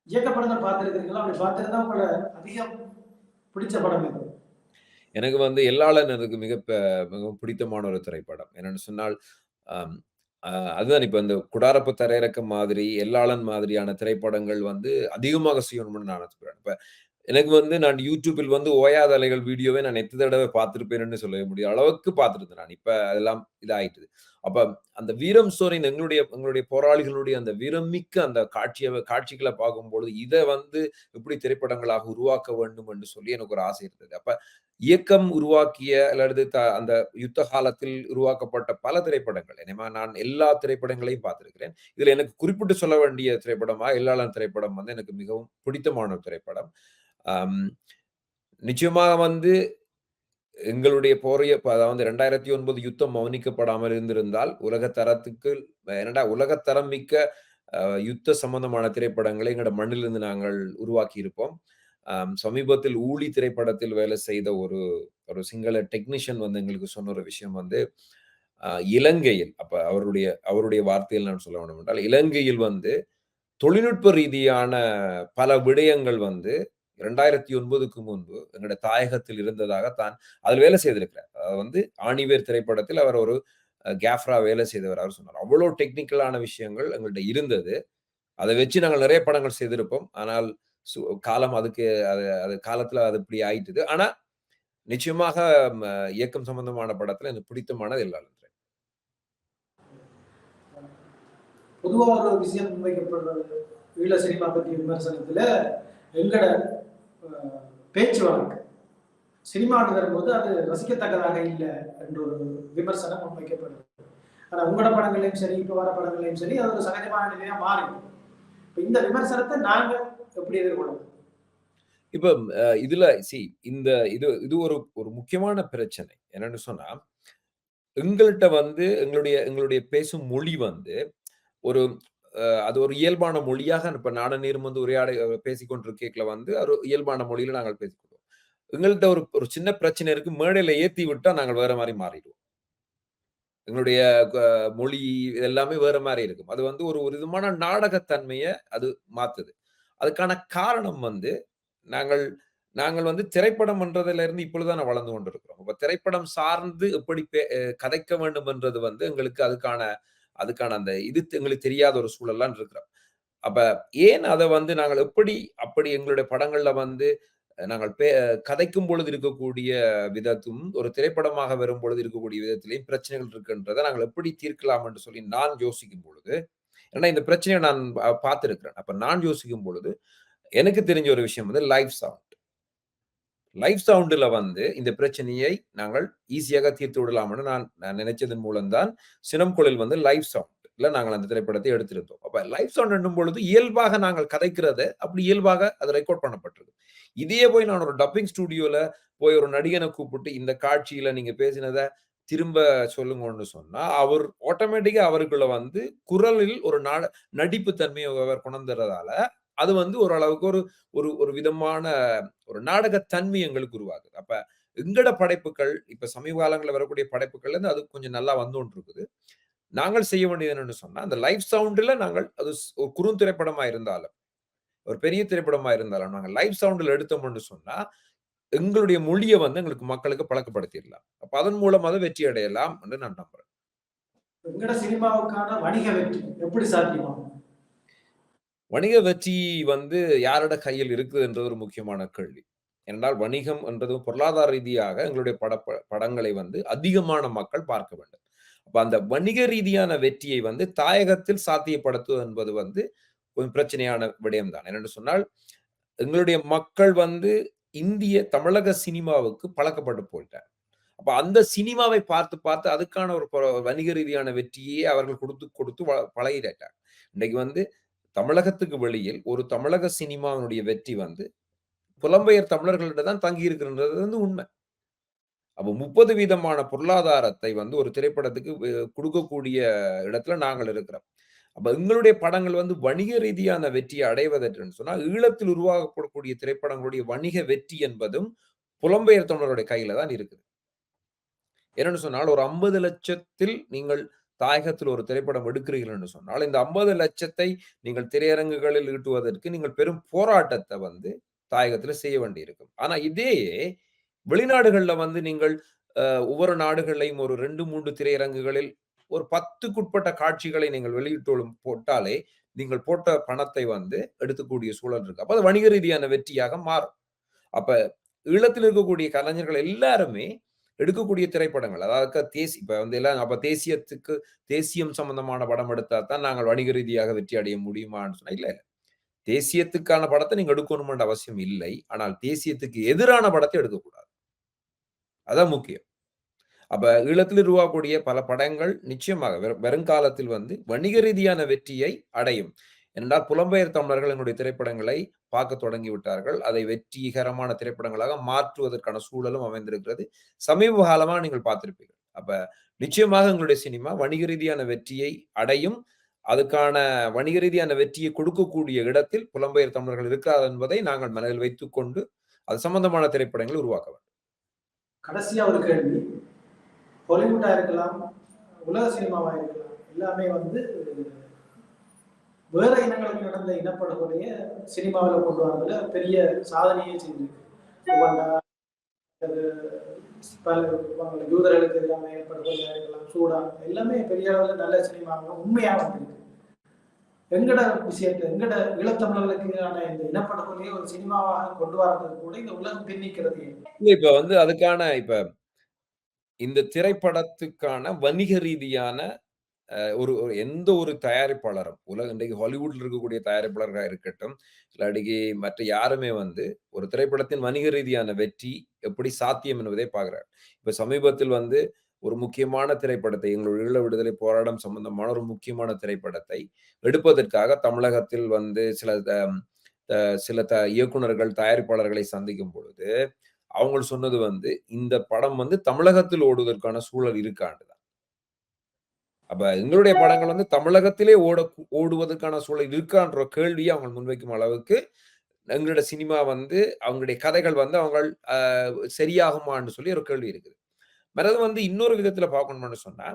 இயக்க படங்கள் பார்த்திருக்கிறீங்களா? அப்படி பார்த்திருந்தா உங்கள அதிகம் பிடிச்ச படம் எது? எனக்கு வந்து எல்லாளன் எனக்கு மிகவும் பிடித்தமான ஒரு திரைப்படம். என்னன்னு சொன்னால், அம் அ அதுதான் இப்ப இந்த குடாரப்பு தரையிறக்கம் மாதிரி, எல்லாளன் மாதிரியான திரைப்படங்கள் வந்து அதிகமாக செய்யணும்னு நான் ஆசைப்படுறேன். இப்ப எனக்கு வந்து நான் YouTubeல் வந்து ஓயாத அலைகள் வீடியோவை நான் எத்தன தடவ பார்த்திருப்பேன்னு சொல்லவே முடியும் அளவுக்கு பார்த்திருந்தேன் நான். இப்ப அதெல்லாம் இதாயிட்டுது. அப்ப அந்த வீரம் சோரின் எங்களுடைய போராளிகளுடைய அந்த வீரமிக்க அந்த காட்சிகள பார்க்கும்பொழுது, இத வந்து எப்படி திரைப்படங்களாக உருவாக்க வேண்டும் என்று சொல்லி எனக்கு ஒரு ஆசை இருந்தது. அப்ப இயக்கம் உருவாக்கிய அல்லது அந்த யுத்த காலத்தில் உருவாக்கப்பட்ட பல திரைப்படங்கள். நான் எல்லா திரைப்படங்களையும் பார்த்திருக்கிறேன். இதுல எனக்கு குறிப்பிட்டு சொல்ல வேண்டிய திரைப்படமா எல்லாளன் திரைப்படம் வந்து எனக்கு மிகவும் பிடித்தமான ஒரு திரைப்படம். அம் நிச்சயமாக வந்து எங்களுடைய அதாவது 2009 யுத்தம் மௌனிக்கப்படாமல் இருந்திருந்தால், உலகத்தரம் மிக்க யுத்த சம்பந்தமான திரைப்படங்களை எங்களோட மண்ணிலிருந்து நாங்கள் உருவாக்கி இருப்போம். சமீபத்தில் ஊழி திரைப்படத்தில் வேலை செய்த ஒரு ஒரு சிங்கள டெக்னீஷியன் வந்து எங்களுக்கு சொன்ன ஒரு விஷயம் வந்து, இலங்கையில் அப்ப அவருடைய வார்த்தையில் நான் சொல்ல வேண்டும் என்றால், இலங்கையில் வந்து தொழில்நுட்ப ரீதியான பல விடயங்கள் வந்து 2009க்கு முன்பு எங்களுடைய தாயகத்தில் இருந்ததாக தான் அதில் வேலை செய்திருக்கிறார். அதாவது வந்து ஆணிவேர் திரைப்படத்தில் அவர் ஒரு கேஃப்ரா வேலை செய்தவர். அவர் சொன்னார். அவ்வளோ டெக்னிக்கலான விஷயங்கள் எங்கள்ட்ட இருந்தது. அத வச்சு நாங்கள் நெறைய படங்கள் செய்திருப்போம். ஆனால் சு காலம் அதுக்கு அது அது காலத்துல அது இப்படி ஆயிட்டுது. ஆனா, நிச்சயமாக ம இயக்கம் சம்பந்தமான படத்துல எனக்கு பிடித்தமானது எல்லாரும். பொதுவா ஒரு விஷயம் முன்வைக்கப்படுறது ஈழ சினிமா பற்றிய விமர்சனத்துல எங்கட பேச்சு வழக்கு சினிமான்னு வரும்போது அது ரசிக்கத்தக்கதாக இல்லை என்ற ஒரு விமர்சனம் முன்வைக்கப்படுது. ஆனா உங்களோட படங்களையும் சரி, இப்ப வர படங்களையும் சரி, அது ஒரு சகஜமான நிலையா மாறி. இப்ப இந்த விமர்சனத்தை நாங்க எப்படி எதிர்கொள்ளணும்? இப்ப இதுல இந்த இது இது ஒரு ஒரு முக்கியமான பிரச்சனை. என்னன்னு சொன்னா, எங்கள்ட்ட வந்து எங்களுடைய பேசும் மொழி வந்து ஒரு அது ஒரு இயல்பான மொழியாக இப்ப நானும் நீரும் வந்து உரையாட பேசிக் கொண்டிருக்கைல வந்து ஒரு இயல்பான மொழியில நாங்கள் பேசிக்கொள்வோம். எங்கள்ட்ட ஒரு ஒரு சின்ன பிரச்சனை இருக்கு. மேடையில ஏத்தி விட்டா நாங்கள் வேற மாரி மாறிடுவோம். எங்களுடைய க மொழி எல்லாமே வேற மாரி இருக்கும். அது வந்து ஒரு ஒரு விதமான நாடகத்தன்மைய அது மாத்துது. அதுக்கான காரணம் வந்து நாங்கள் நாங்கள் வந்து திரைப்படம் என்றதிலிருந்து இப்பொழுது தான் வளர்ந்து கொண்டிருக்கிறோம். அப்ப திரைப்படம் சார்ந்து எப்படி கதைக்க வேண்டும் என்றது வந்து எங்களுக்கு அதுக்கான அதுக்கான அந்த இது எங்களுக்கு தெரியாத ஒரு சூழல்லாம் இருக்கிறோம். அப்ப ஏன் அத வந்து நாங்கள் அப்படி எங்களுடைய படங்கள்ல வந்து நாங்கள் கதைக்கும் பொழுது இருக்கக்கூடிய விதத்தும், ஒரு திரைப்படமாக வரும்பொழுது இருக்கக்கூடிய விதத்திலேயும் பிரச்சனைகள் இருக்குன்றத நாங்கள் எப்படி தீர்க்கலாம் என்று சொல்லி நான் யோசிக்கும் பொழுது, ஏன்னா இந்த பிரச்சனைய நான் பார்த்திருக்கிறேன். அப்ப நான் யோசிக்கும் பொழுது, எனக்கு தெரிஞ்ச ஒரு விஷயம் வந்து லைவ் சவுண்ட். லைவ் சவுண்டுல வந்து இந்த பிரச்சனையை நாங்கள் ஈஸியாக தீர்த்து விடலாம்னு நான் நான் நினைச்சதன் மூலம் தான் சினம் குழல் வந்து லைவ் சவுண்ட்ல நாங்கள் அந்த திரைப்படத்தை எடுத்திருந்தோம். அப்ப லைவ் சவுண்ட் என்னும் பொழுது இயல்பாக நாங்கள் கதைக்கிறத அப்படி இயல்பாக அது ரெக்கார்ட் பண்ணப்பட்டிருக்கு. இதே போய் நான் ஒரு டப்பிங் ஸ்டுடியோல போய் ஒரு நடிகனை கூப்பிட்டு இந்த காட்சியில நீங்க பேசினத திரும்ப சொல்லுங்கன்னு சொன்னா, அவர் ஆட்டோமேட்டிக்கா அவருக்குள்ள வந்து குரலில் ஒரு நடிப்பு தன்மையை அவர் கொணர்ந்துறதால, அது வந்து ஓரளவுக்கு ஒரு ஒரு ஒரு விதமான ஒரு நாடகத்தன்மை எங்களுக்கு உருவாகுது. அப்ப எங்கட படைப்புகள், இப்ப சமீப காலங்கள்ல வரக்கூடிய படைப்புகள்ல இருந்து அது கொஞ்சம் நல்லா வந்து கொண்டிருக்குது. நாங்கள் செய்ய வேண்டியது என்னன்னு சொன்னா, அந்த லைவ் சவுண்ட்ல நாங்கள் அது ஒரு குறுந்திரைப்படமா இருந்தாலும், ஒரு பெரிய திரைப்படமா இருந்தாலும், நாங்க லைவ் சவுண்ட்ல எடுத்தோம்னு சொன்னா, எங்களுடைய மொழிய வந்து எங்களுக்கு மக்களுக்கு பழக்கப்படுத்திடலாம். அப்ப அதன் மூலமாக வெற்றி அடையலாம் என்று நான் நம்புறேன். எங்கட சினிமாவுக்கான வணிக வெற்றி எப்படி சாத்தியமாகும்? வணிக வெற்றி வந்து யாரோட கையில் இருக்குதுன்றது ஒரு முக்கியமான கேள்வி. ஏனென்றால் வணிகம் என்றது பொருளாதார ரீதியாக எங்களுடைய படங்களை வந்து அதிகமான மக்கள் பார்க்க வேண்டும். அப்ப அந்த வணிக ரீதியான வெற்றியை வந்து தாயகத்தில் சாத்தியப்படுத்துவது என்பது வந்து கொஞ்சம் பிரச்சனையான விடயம் தான். என்னென்று சொன்னால், எங்களுடைய மக்கள் வந்து தமிழக சினிமாவுக்கு பழக்கப்பட்டு போயிட்டாங்க. அப்ப அந்த சினிமாவை பார்த்து, பார்த்து அதுக்கான ஒரு வணிக ரீதியான வெற்றியே அவர்கள் குடுத்து, குடுத்து பழகிட்டாங்க. இன்னைக்கு வந்து தமிழகத்துக்கு வெளியில் ஒரு தமிழக சினிமாவினுடைய வெற்றி வந்து புலம்பெயர் தமிழர்கள்ட்ட தான் தங்கி இருக்குன்றது வந்து உண்மை. அப்ப 30 வீதமான பொருளாதாரத்தை வந்து ஒரு திரைப்படத்துக்கு குடுக்கக்கூடிய இடத்துல நாங்கள் இருக்கிறோம். அப்ப எங்களுடைய படங்கள் வந்து வணிக ரீதியான வெற்றியை அடைவதென்று சொன்னா, ஈழத்தில் உருவாக்கப்படக்கூடிய திரைப்படங்களுடைய வணிக வெற்றி என்பதும் புலம்பெயர் தமிழருடைய கையில தான் இருக்குது. என்னன்னு சொன்னால், ஒரு 50,00,000த்தில் நீங்கள் தாயகத்தில் ஒரு திரைப்படம் எடுக்கிறீர்கள் என்று சொன்னால், இந்த 50,00,000 நீங்கள் திரையரங்குகளில் ஈட்டுவதற்கு நீங்கள் பெரும் போராட்டத்த வந்து தாயகத்தில செய்ய வேண்டியிருக்கும். ஆனா இதையே வெளிநாடுகள்ல வந்து நீங்கள் ஒவ்வொரு நாடுகள்லயும் ஒரு 2, 3 திரையரங்குகளில் ஒரு 10க்குட்பட்ட காட்சிகளை நீங்கள் போட்டாலே, நீங்கள் போட்ட பணத்தை வந்து எடுத்துக்கூடிய சூழல் இருக்கு. அப்ப அது வணிக ரீதியான வெற்றியாக மாறும். அப்ப ஈழத்தில் இருக்கக்கூடிய கலைஞர்கள் எல்லாருமே எடுக்கக்கூடிய திரைப்படங்கள். அதாவது இப்ப வந்து எல்லாம் அப்ப தேசியம் சம்பந்தமான படம் எடுத்தா தான் நாங்கள் வணிக ரீதியாக வெற்றி அடைய முடியுமான்னு சொன்னா, இல்ல, இல்ல. தேசியத்துக்கான படத்த நீங்க எடுக்கணும்ன்ற அவசியம் இல்லை. ஆனால் தேசியத்துக்கு எதிரான படத்த எடுக்கக்கூடாது. அதான் முக்கியம். அப்ப ஈழத்தில் உருவாகக்கூடிய பல படங்கள் நிச்சயமாக வருங்காலத்தில் வந்து வணிக ரீதியான வெற்றியை அடையும். என்றால் புலம்பெயர் தமிழர்கள் என்னுடைய திரைப்படங்களை பார்க்க தொடங்கி விட்டார்கள். அதை வெற்றிகரமான திரைப்படங்களாக மாற்றுவதற்கான சூழலும் அமைந்திருக்கிறது. சமீப காலமா நீங்கள் பார்த்திருப்பீர்கள். அப்ப நிச்சயமாக எங்களுடைய சினிமா வணிக ரீதியான வெற்றியை அடையும். அதுக்கான வணிக ரீதியான வெற்றியை கொடுக்கக்கூடிய இடத்தில் புலம்பெயர் தமிழர்கள் இருக்கிறார் என்பதை நாங்கள் மனதில் வைத்துக் கொண்டு அது சம்பந்தமான திரைப்படங்களை உருவாக்க வேண்டும். கடைசியா ஒரு கேள்வி, ஹாலிவுட்டா இருக்கலாம், உலக சினிமாவா இருக்கலாம், எல்லாமே வந்து வேற இனங்களுக்கு நடந்த இனப்படுகொலைய சினிமாவில் கொண்டு வரதுல பெரிய சாதனையை செஞ்சிருக்கு. உகாண்டா, பல யூதர்களுக்கு எதிரான ஏற்படுகொலையா இருக்கலாம், சூடான், எல்லாமே பெரிய அளவில் நல்ல சினிமாவை உண்மையாக வந்திருக்கு. எங்கட விஷயத்தை எங்கட ஈழத்தமிழர்களுக்கு எதிரான இந்த இனப்படுகொலையை ஒரு சினிமாவாக கொண்டு வரதுக்கு கூட இந்த உலகம் பின்னிக்கிறது. இப்ப வந்து அதுக்கான இப்ப இந்த திரைப்படத்துக்கான வணிக ரீதியான ஒரு எந்த ஒரு தயாரிப்பாளரும் இன்றைக்கு ஹாலிவுட்ல இருக்கக்கூடிய தயாரிப்பாளர்களா இருக்கட்டும், இல்லாட்டிக்கு மற்ற யாருமே வந்து ஒரு திரைப்படத்தின் வணிக ரீதியான வெற்றி எப்படி சாத்தியம் என்பதை பார்க்கிறார். இப்ப சமீபத்தில் வந்து ஒரு முக்கியமான திரைப்படத்தை எங்களுடைய ஈழ விடுதலை போராட்டம் சம்பந்தமான ஒரு முக்கியமான திரைப்படத்தை எடுப்பதற்காக தமிழகத்தில் வந்து சில இயக்குனர்கள், தயாரிப்பாளர்களை சந்திக்கும் பொழுது, அவங்க சொன்னது வந்து இந்த படம் வந்து தமிழகத்தில் ஓடுவதற்கான சூழல் இருக்கான்னு தான். அப்ப எங்களுடைய படங்கள் வந்து தமிழகத்திலே ஓடுவதற்கான சூழல் இருக்கான்ற கேள்வியை அவங்க முன்வைக்கும் அளவுக்கு எங்களோட சினிமா வந்து அவங்களுடைய கதைகள் வந்து அவங்க சரியாகுமான்னு சொல்லி ஒரு கேள்வி இருக்குது. மற்றது வந்து இன்னொரு விதத்துல பார்க்கணும்னு சொன்னா,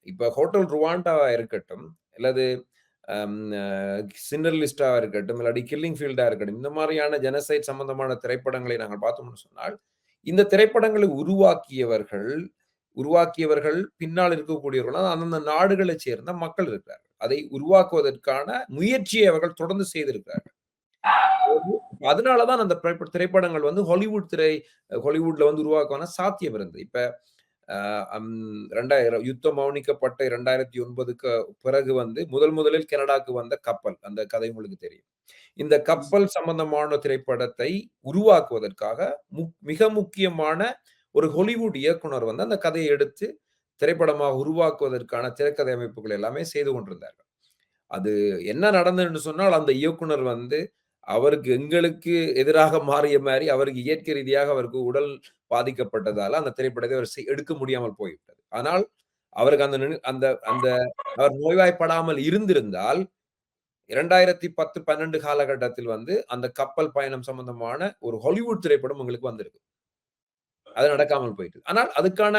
இப்ப ஹோட்டல் ருவாண்டாவா இருக்கட்டும், அல்லது சிண்டர்லிஸ்டா இருக்கட்டும், இல்லாட்டி கில்லிங் ஃபீல்டா இருக்கட்டும், இந்த மாதிரியான ஜெனசைட் சம்பந்தமான திரைப்படங்களை நாங்கள் பார்த்தோம்னு சொன்னால், இந்த திரைப்படங்களை உருவாக்கியவர்கள் பின்னால் இருக்கக்கூடியவர்கள் அந்தந்த நாடுகளை சேர்ந்த மக்கள் இருக்கிறார்கள். அதை உருவாக்குவதற்கான முயற்சியை அவர்கள் தொடர்ந்து செய்திருக்கிறார்கள். அதனாலதான் அந்த திரைப்படங்கள் வந்து ஹாலிவுட்ல வந்து உருவாக்குவான சாத்தியம் இருந்தது. இப்ப யுத்தம் மௌனிக்கப்பட்ட 2009க்கு பிறகு வந்து முதலில் கனடாக்கு வந்த கப்பல், அந்த கதை உங்களுக்கு தெரியும். இந்த கப்பல் சம்பந்தமான திரைப்படத்தை உருவாக்குவதற்காக மிக முக்கியமான ஒரு ஹாலிவுட் இயக்குனர் வந்து அந்த கதையை எடுத்து திரைப்படமாக உருவாக்குவதற்கான திரைக்கதை அமைப்புகள் எல்லாமே செய்து கொண்டிருந்தார்கள். அது என்ன நடந்ததுன்னு சொன்னால், அந்த இயக்குனர் வந்து அவருக்கு எங்களுக்கு எதிராக மாறிய மாதிரி அவருக்கு இயற்கை ரீதியாக அவருக்கு உடல் பாதிக்கப்பட்டதால அந்த திரைப்படத்தை அவர் எடுக்க முடியாமல் போய்விட்டது. ஆனால் அவருக்கு அந்த அவர் நோய்வாய்ப்படாமல் இருந்திருந்தால் 2010, 12 காலகட்டத்தில் வந்து அந்த கப்பல் பயணம் சம்பந்தமான ஒரு ஹாலிவுட் திரைப்படம் உங்களுக்கு வந்திருக்கு. அது நடக்காமல் போயிட்டு. ஆனால் அதுக்கான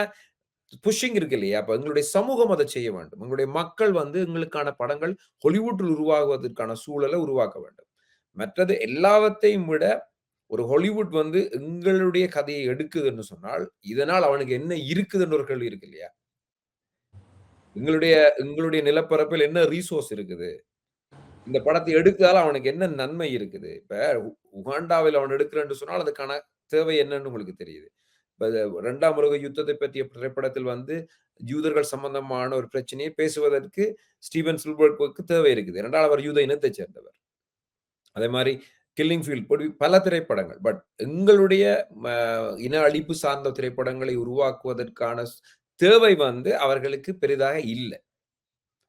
புஷிங் இருக்கு இல்லையா? அப்ப எங்களுடைய சமூகம் அதை செய்ய வேண்டும். எங்களுடைய மக்கள் வந்து எங்களுக்கான படங்கள் ஹாலிவுட்டில் உருவாகுவதற்கான சூழலை உருவாக்க வேண்டும். மற்றது எல்லாவற்றையும் விட ஒரு ஹாலிவுட் வந்து எங்களுடைய கதையை எடுக்குதுன்னு சொன்னால், இதனால் அவனுக்கு என்ன இருக்குதுன்னு ஒரு கேள்வி இருக்கு இல்லையா? எங்களுடைய நிலப்பரப்பில் என்ன ரிசோர்ஸ் இருக்குது? இந்த படத்தை எடுத்ததால அவனுக்கு என்ன நன்மை இருக்குது? இப்ப உகாண்டாவில் அவன் எடுக்கிறேன்னு சொன்னால் அதுக்கான தேவை என்னன்னு உங்களுக்கு தெரியுது. இப்ப 2ஆம் உலக யுத்தத்தை பற்றிய திரைப்படத்தில் வந்து யூதர்கள் சம்பந்தமான ஒரு பிரச்சனையை பேசுவதற்கு ஸ்டீவன் ஸ்பில்பர்க்கு தேவை இருக்குது. இரண்டால் அவர் யூத இனத்தை சேர்ந்தவர். அதே மாதிரி கில்லிங் ஃபீல்ட் பல திரைப்படங்கள். பட் எங்களுடைய இன அழிப்பு சார்ந்த திரைப்படங்களை உருவாக்குவதற்கான தேவை வந்து அவர்களுக்கு பெரிதாக இல்லை.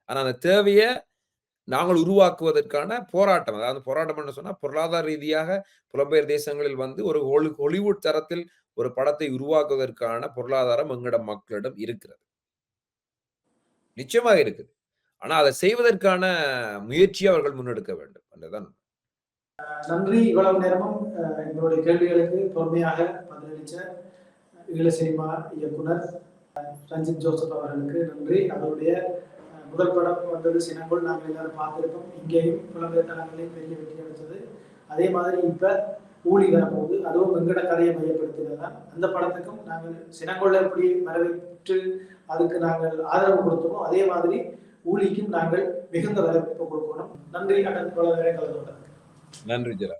ஆனா அந்த தேவையை நாங்கள் உருவாக்குவதற்கான போராட்டம், அதாவது போராட்டம் சொன்னா பொருளாதார ரீதியாக புலம்பெயர் தேசங்களில் வந்து ஒரு ஹாலிவுட் தரத்தில் ஒரு படத்தை உருவாக்குவதற்கான பொருளாதாரம் எங்களிடம் மக்களிடம் இருக்கிறது. நிச்சயமாக இருக்குது. ஆனா அதை செய்வதற்கான முயற்சியை அவர்கள் முன்னெடுக்க வேண்டும் என்றுதான். நன்றி. இவ்வளவு நேரமும் எங்களுடைய கேள்விகளுக்கு பொறுமையாக பதிலளித்த ஈழ சினிமா இயக்குனர் ரஞ்சித் ஜோசப் அவர்களுக்கு நன்றி. அவருடைய முதல் படம் வந்தது சினங்கொள், நாங்கள் எல்லாரும் பார்த்திருக்கோம். இங்கேயும் புலம்பெயர் தளங்களையும் பெரிய வெற்றி அடைச்சது. அதே மாதிரி இப்ப ஊழி வரப்போகுது, அதுவும் வெங்கட கதையை மையப்படுத்தினதான். அந்த படத்துக்கும் நாங்கள் சினங்கொள்ள எப்படி வரவேற்று அதுக்கு நாங்கள் ஆதரவு கொடுத்தோமோ அதே மாதிரி ஊழிக்கும் நாங்கள் மிகுந்த வரவேற்பு கொடுக்கணும். நன்றி. கலந்து நன்றி ஜெரா.